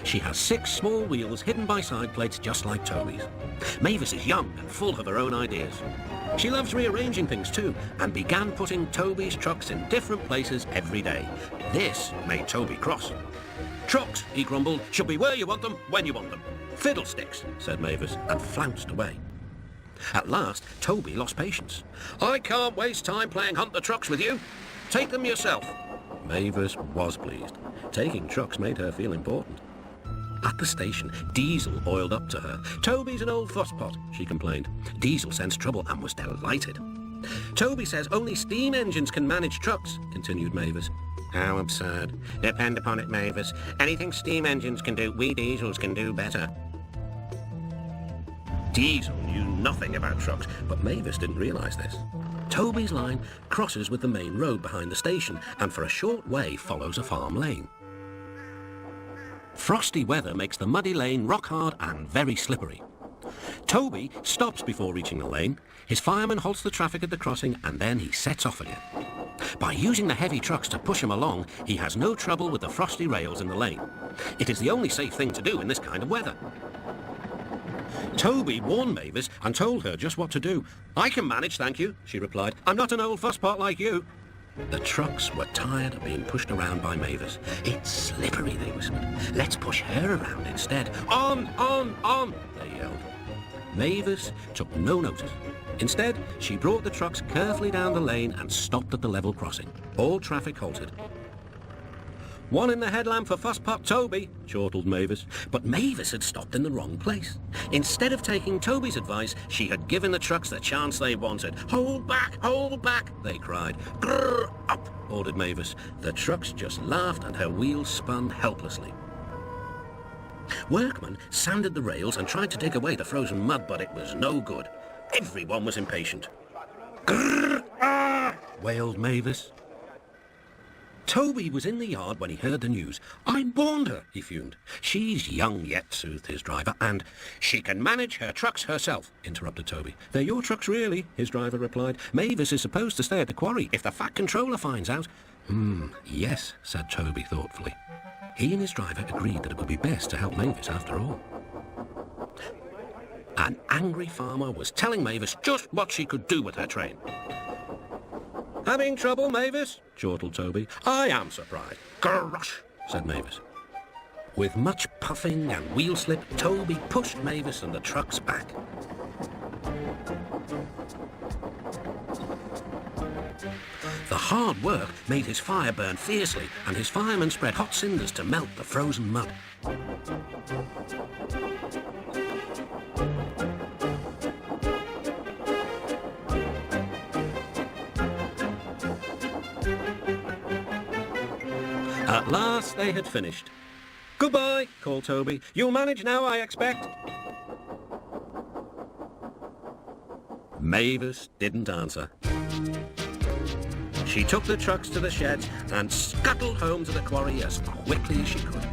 She has 6 small wheels hidden by side plates just like Toby's. Mavis is young and full of her own ideas. She loves rearranging things too, and began putting Toby's trucks in different places every day. This made Toby cross. "Trucks," he grumbled, "should be where you want them, when you want them." "Fiddlesticks," said Mavis, and flounced away. At last, Toby lost patience. "I can't waste time playing hunt the trucks with you. Take them yourself." Mavis was pleased. Taking trucks made her feel important. At the station, Diesel oiled up to her. "Toby's an old fusspot," she complained. Diesel sensed trouble and was delighted. "Toby says only steam engines can manage trucks," continued Mavis. "How absurd. Depend upon it, Mavis. Anything steam engines can do, we Diesels can do better." Diesel knew nothing about trucks, but Mavis didn't realise this. Toby's line crosses with the main road behind the station and for a short way follows a farm lane. Frosty weather makes the muddy lane rock hard and very slippery. Toby stops before reaching the lane. His fireman halts the traffic at the crossing and then he sets off again. By using the heavy trucks to push him along, he has no trouble with the frosty rails in the lane. It is the only safe thing to do in this kind of weather. Toby warned Mavis and told her just what to do. "I can manage, thank you," she replied. "I'm not an old fusspot like you." The trucks were tired of being pushed around by Mavis. "It's slippery," they whispered. "Let's push her around instead." "On, on," they yelled. Mavis took no notice. Instead, she brought the trucks carefully down the lane and stopped at the level crossing. All traffic halted. "One in the headlamp for fusspot Toby," chortled Mavis. But Mavis had stopped in the wrong place. Instead of taking Toby's advice, she had given the trucks the chance they wanted. Hold back, they cried. "Grrr, up," ordered Mavis. The trucks just laughed and her wheels spun helplessly. Workmen sanded the rails and tried to dig away the frozen mud, but it was no good. Everyone was impatient. "Grrr, ah," wailed Mavis. Toby was in the yard when he heard the news. "I warned her," he fumed. "She's young yet," soothed his driver, "and she can manage her trucks herself," interrupted Toby. "They're your trucks, really," his driver replied. "Mavis is supposed to stay at the quarry if the Fat Controller finds out." Yes," said Toby thoughtfully. He and his driver agreed that it would be best to help Mavis after all. An angry farmer was telling Mavis just what she could do with her train. "Having trouble, Mavis?" chortled Toby. "I am surprised." "Grush," said Mavis. With much puffing and wheel slip, Toby pushed Mavis and the trucks back. The hard work made his fire burn fiercely, and his firemen spread hot cinders to melt the frozen mud. At last they had finished. "Goodbye," called Toby. "You'll manage now, I expect." Mavis didn't answer. She took the trucks to the sheds and scuttled home to the quarry as quickly as she could.